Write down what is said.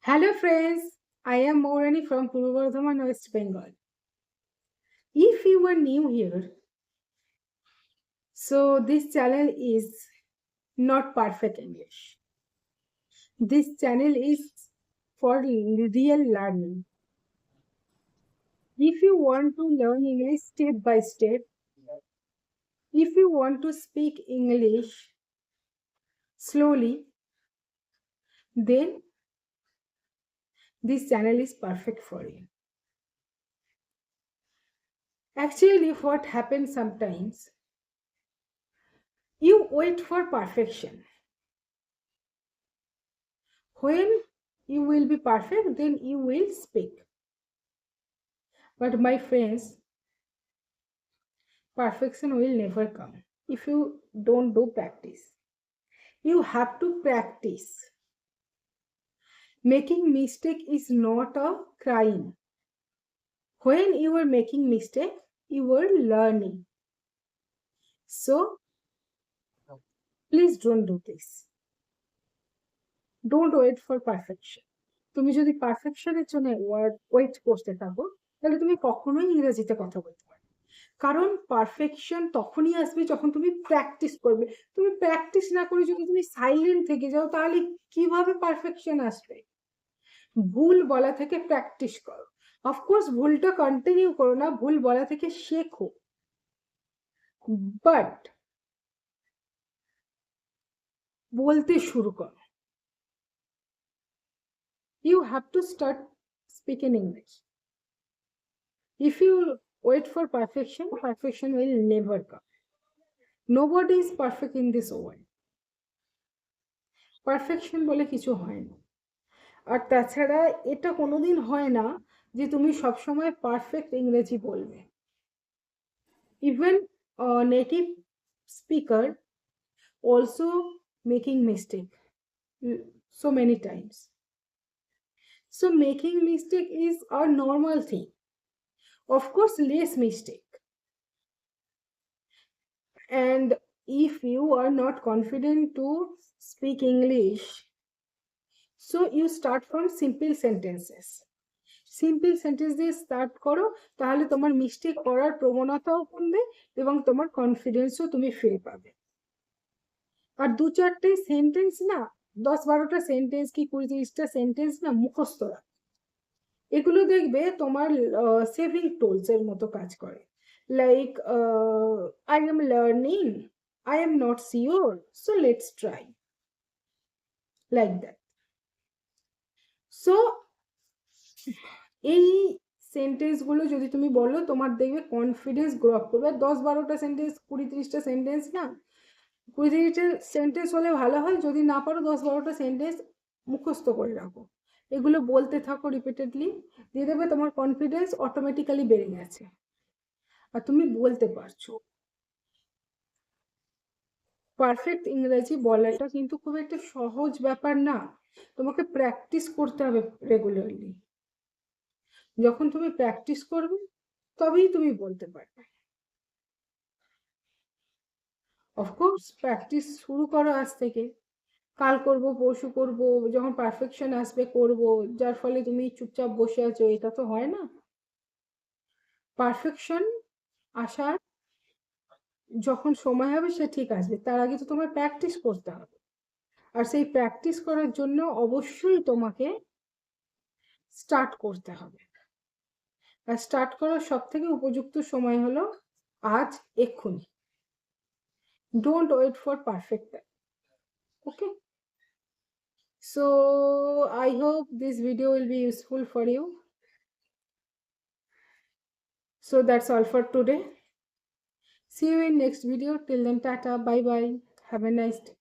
Hello friends, I am Maurani from Purbo Bardhaman, West Bengal. If you are new here, so this channel is not perfect English. This channel is for real learning. If you want to learn English step by step, if you want to speak English slowly, then this channel is perfect for you. Actually, what happens sometimes, you wait for perfection. When you will be perfect, then you will speak. But my friends, perfection will never come if you don't do practice. You have to practice. Making mistake is not a crime. When you are making mistake, you are learning. So please don't do this. Don't wait for perfection. তুমি যদি পারফেকশনের জন্য wait করতে থাকো তাহলে তুমি কখনোই ইংরেজিতে কথা বলতে পারবে। কারণ পারফেকশন তখনই আসবে যখন তুমি প্র্যাকটিস করবে। তুমি প্র্যাকটিস না করে যদি তুমি সাইলেন্ট থেকে যাও তাহলে কিভাবে পারফেকশন আসবে? ভুল বলা থেকে প্র্যাকটিস করো। অফকোর্স ভুলটা কন্টিনিউ করো না, ভুল বলা থেকে শেখো, বাট বলতে শুরু করো। You have to start speaking English. If you wait for perfection, perfection will never come. Nobody is perfect in this world. Perfection বলে কিছু হয় না। আর তাছাড়া এটা কোনোদিন হয় না যে তুমি সবসময় পারফেক্ট ইংরেজি বলবে। Even native speaker also making mistake so many times. So making mistake is a normal thing. Of course, less mistake. And if you are not confident to speak English, so you start from simple sentences. Simple sentence দিয়ে start করো, তাহলে তোমার mistake করার প্রবণতাও কমবে এবং তোমার কনফিডেন্সও তুমি ফিরে পাবে। আর দু চারটে সেন্টেন্স না, 10-12টা সেন্টেন্স কি 20-30টা সেন্টেন্স না মুখস্থ রাখ। এগুলো দেখবে তোমার সেভিং টুলস এর মতো কাজ করে। Like I am learning, I am not sure, so let's try, like that. So এই সেন্টেন্সগুলো যদি তুমি বলো তোমার দেখবে কনফিডেন্স গ্রো আপ করবে। 10-12টা সেন্টেন্স 20-30টা সেন্টেন্স না, 20-30টা সেন্টেন্স হলে ভালো হয়। যদি না পারো 10-12টা সেন্টেন্স মুখস্থ করে রাখো, এগুলো বলতে থাকো রিপিটেডলি, দিয়ে দেবে তোমার কনফিডেন্স অটোমেটিক্যালি বেড়ে গেছে আর তুমি বলতে পারছো। পারফেক্ট ইংরেজি বলাটা কিন্তু খুব একটা সহজ ব্যাপার না, তোমাকে প্র্যাকটিস করতে হবে রেগুলারলি। যখন তুমি প্র্যাকটিস করবে তবেই তুমি বলতে পারবে। অফকোর্স প্র্যাকটিস শুরু করো আজ থেকে, কাল করব, পরশু করব, যখন পারফেকশন আসবে করব, যার ফলে তুমি চুপচাপ বসে আছো, এটা তো হয় না। পারফেকশন আসার যখন সময় হবে সে ঠিক আসবে, তার আগে তো তোমার প্র্যাকটিস করতে হবে। আর সেই প্র্যাকটিস করার জন্য অবশ্যই তোমাকে স্টার্ট করতে হবে। আর স্টার্ট করার সব থেকে উপযুক্ত সময় হলো আজ, এক্ষুনি। Don't wait for perfect time. Okay, so I hope this video will be useful for you. So that's all for today. See you in next video. Till then, tata, bye bye, have a nice day.